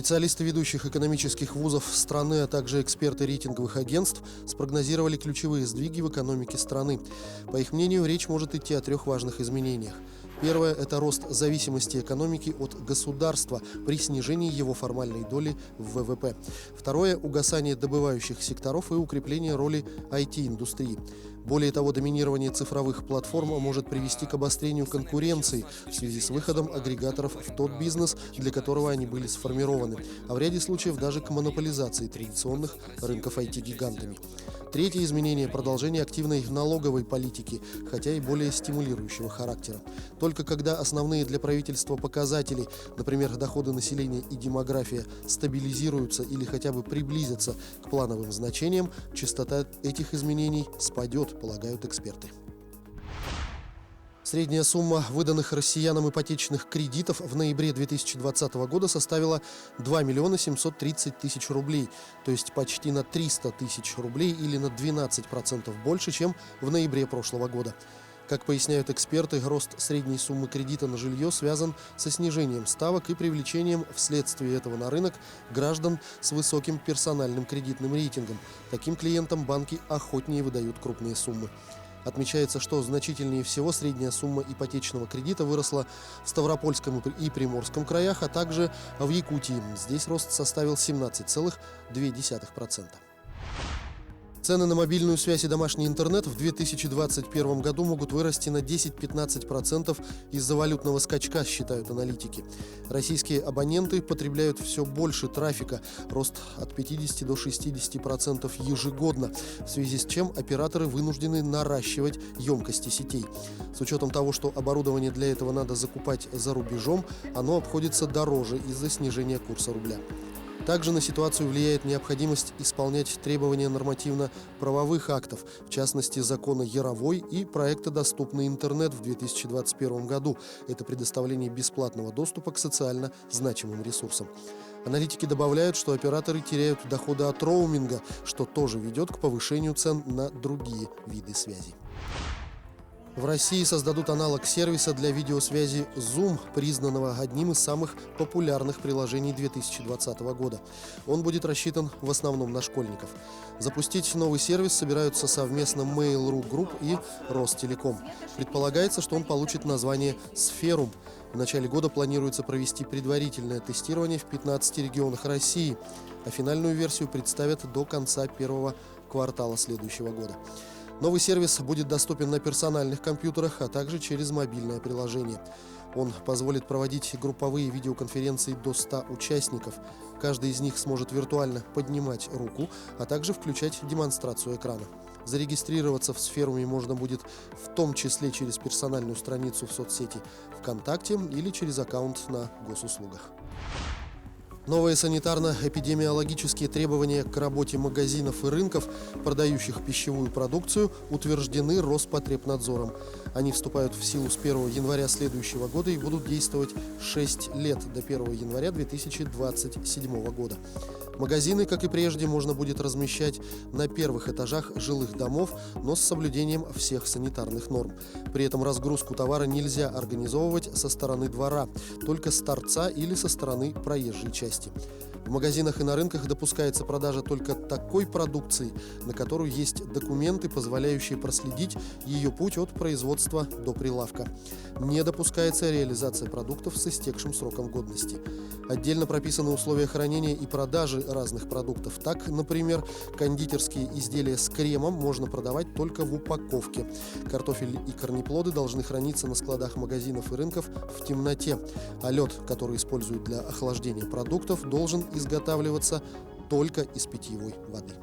Специалисты ведущих экономических вузов страны, а также эксперты рейтинговых агентств спрогнозировали ключевые сдвиги в экономике страны. По их мнению, речь может идти о трех важных изменениях. Первое – это рост зависимости экономики от государства при снижении его формальной доли в ВВП. Второе – угасание добывающих секторов и укрепление роли IT-индустрии. Более того, доминирование цифровых платформ может привести к обострению конкуренции в связи с выходом агрегаторов в тот бизнес, для которого они были сформированы, а в ряде случаев даже к монополизации традиционных рынков IT-гигантами. Третье изменение – продолжение активной налоговой политики, хотя и более стимулирующего характера. Только когда основные для правительства показатели, например, доходы населения и демография, стабилизируются или хотя бы приблизятся к плановым значениям, частота этих изменений спадет, полагают эксперты. Средняя сумма выданных россиянам ипотечных кредитов в ноябре 2020 года составила 2 миллиона 730 тысяч рублей, то есть почти на 300 тысяч рублей или на 12% больше, чем в ноябре прошлого года. Как поясняют эксперты, рост средней суммы кредита на жилье связан со снижением ставок и привлечением вследствие этого на рынок граждан с высоким персональным кредитным рейтингом. Таким клиентам банки охотнее выдают крупные суммы. Отмечается, что значительнее всего средняя сумма ипотечного кредита выросла в Ставропольском и Приморском краях, а также в Якутии. Здесь рост составил 17,2%. Цены на мобильную связь и домашний интернет в 2021 году могут вырасти на 10-15% из-за валютного скачка, считают аналитики. Российские абоненты потребляют все больше трафика, рост от 50 до 60% ежегодно, в связи с чем операторы вынуждены наращивать емкости сетей. С учетом того, что оборудование для этого надо закупать за рубежом, оно обходится дороже из-за снижения курса рубля. Также на ситуацию влияет необходимость исполнять требования нормативно-правовых актов, в частности закона Яровой и проекта «Доступный интернет» в 2021 году. Это предоставление бесплатного доступа к социально значимым ресурсам. Аналитики добавляют, что операторы теряют доходы от роуминга, что тоже ведет к повышению цен на другие виды связи. В России создадут аналог сервиса для видеосвязи Zoom, признанного одним из самых популярных приложений 2020 года. Он будет рассчитан в основном на школьников. Запустить новый сервис собираются совместно Mail.ru Group и Ростелеком. Предполагается, что он получит название «Сферум». В начале года планируется провести предварительное тестирование в 15 регионах России, а финальную версию представят до конца первого квартала следующего года. Новый сервис будет доступен на персональных компьютерах, а также через мобильное приложение. Он позволит проводить групповые видеоконференции до 100 участников. Каждый из них сможет виртуально поднимать руку, а также включать демонстрацию экрана. Зарегистрироваться в Сферуме можно будет в том числе через персональную страницу в соцсети ВКонтакте или через аккаунт на госуслугах. Новые санитарно-эпидемиологические требования к работе магазинов и рынков, продающих пищевую продукцию, утверждены Роспотребнадзором. Они вступают в силу с 1 января следующего года и будут действовать 6 лет до 1 января 2027 года. Магазины, как и прежде, можно будет размещать на первых этажах жилых домов, но с соблюдением всех санитарных норм. При этом разгрузку товара нельзя организовывать со стороны двора, только с торца или со стороны проезжей части. В магазинах и на рынках допускается продажа только такой продукции, на которую есть документы, позволяющие проследить ее путь от производства до прилавка. Не допускается реализация продуктов с истекшим сроком годности. Отдельно прописаны условия хранения и продажи разных продуктов. Так, например, кондитерские изделия с кремом можно продавать только в упаковке. Картофель и корнеплоды должны храниться на складах магазинов и рынков в темноте, а лед, который используют для охлаждения продуктов, должен изготавливаться только из питьевой воды.